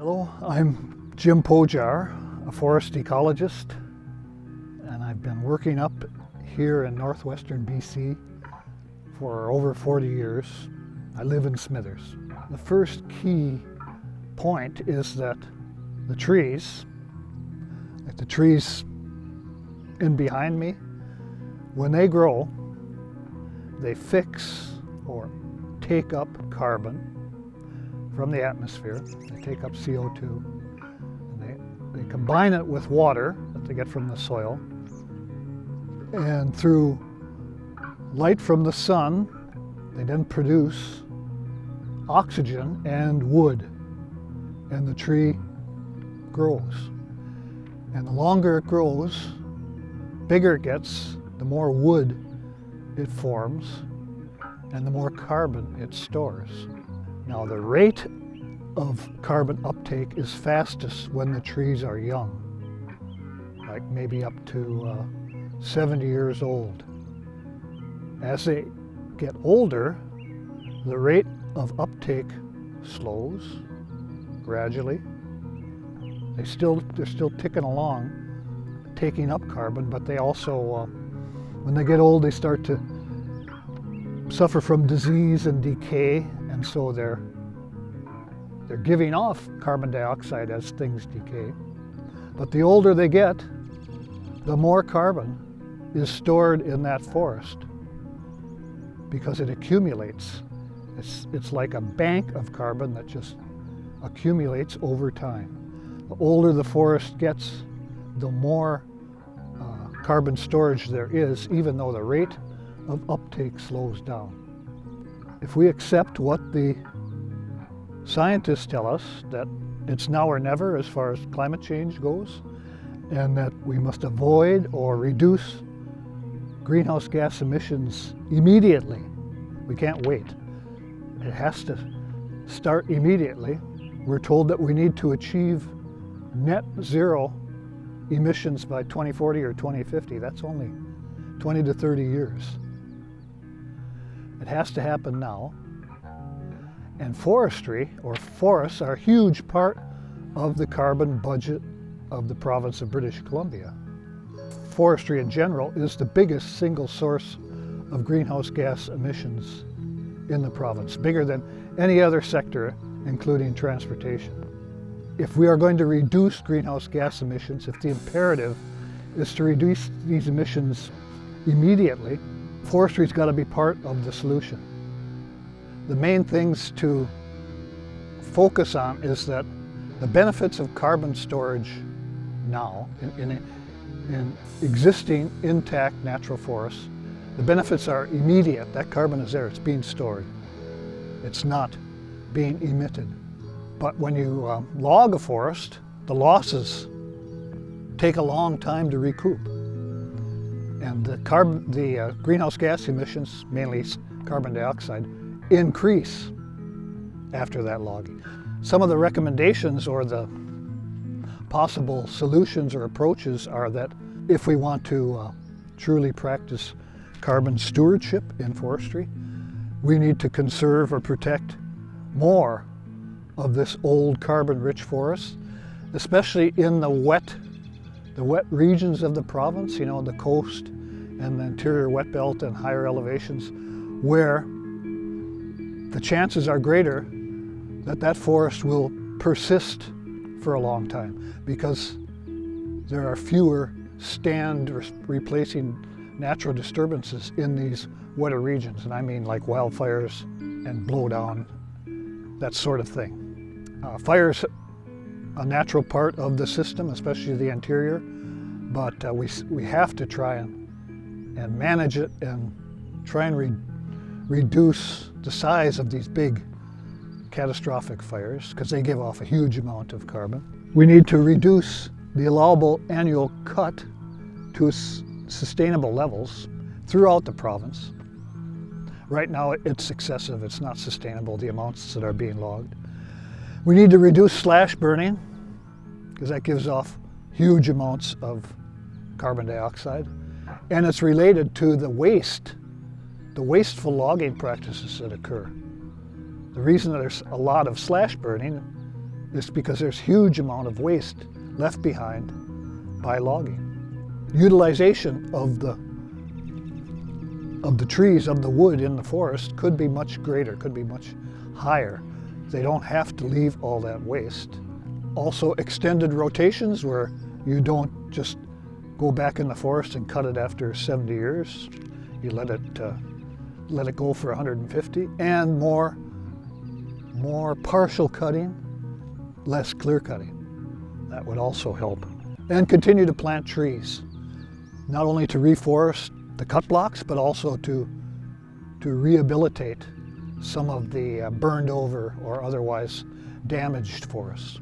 Hello, I'm Jim Pojar, a forest ecologist, and I've been working up here in northwestern BC for over 40 years. I live in Smithers. The first key point is that the trees, like the trees in behind me, when they grow, they fix or take up carbon from the atmosphere. They take up CO2, and they combine it with water that they get from the soil, and through light from the sun, they then produce oxygen and wood, and the tree grows. And the longer it grows, bigger it gets, the more wood it forms, and the more carbon it stores. Now, the rate of carbon uptake is fastest when the trees are young, like maybe up to 70 years old. As they get older, the rate of uptake slows gradually. They're still ticking along, taking up carbon, but they also, when they get old, they start to suffer from disease and decay, and so they're giving off carbon dioxide as things decay. But the older they get, the more carbon is stored in that forest because it accumulates. It's like a bank of carbon that just accumulates over time. The older the forest gets, the more carbon storage there is, even though the rate of uptake slows down. If we accept what the scientists tell us, that it's now or never as far as climate change goes, and that we must avoid or reduce greenhouse gas emissions immediately. We can't wait. It has to start immediately. We're told that we need to achieve net zero emissions by 2040 or 2050. That's only 20 to 30 years. It has to happen now. And forestry, or forests, are a huge part of the carbon budget of the province of British Columbia. Forestry in general is the biggest single source of greenhouse gas emissions in the province, bigger than any other sector, including transportation. If we are going to reduce greenhouse gas emissions, if the imperative is to reduce these emissions immediately, forestry's got to be part of the solution. The main things to focus on is that the benefits of carbon storage now in existing intact natural forests, the benefits are immediate. That carbon is there, it's being stored. It's not being emitted. But when you log a forest, the losses take a long time to recoup. And the greenhouse gas emissions, mainly carbon dioxide, increase after that logging. Some of the recommendations or the possible solutions or approaches are that if we want to truly practice carbon stewardship in forestry, we need to conserve or protect more of this old carbon-rich forest, especially in the wet regions of the province, you know, the coast and the interior wet belt and higher elevations, where the chances are greater that that forest will persist for a long time because there are fewer stand replacing natural disturbances in these wetter regions. And I mean like wildfires and blowdown, that sort of thing. Fire's a natural part of the system, especially the interior, but we have to try and manage it and try and reduce the size of these big catastrophic fires because they give off a huge amount of carbon. We need to reduce the allowable annual cut to sustainable levels throughout the province. Right now it's excessive, it's not sustainable, the amounts that are being logged. We need to reduce slash burning because that gives off huge amounts of carbon dioxide, and it's related to the wasteful logging practices that occur. The reason that there's a lot of slash burning It's because there's huge amount of waste left behind by logging. Utilization of the trees, of the wood in the forest could be much greater, could be much higher. They don't have to leave all that waste. Also extended rotations where you don't just go back in the forest and cut it after 70 years. You let it go for 150, and more partial cutting, less clear cutting. That would also help. And continue to plant trees, not only to reforest the cut blocks, but also to rehabilitate some of the burned over or otherwise damaged forests.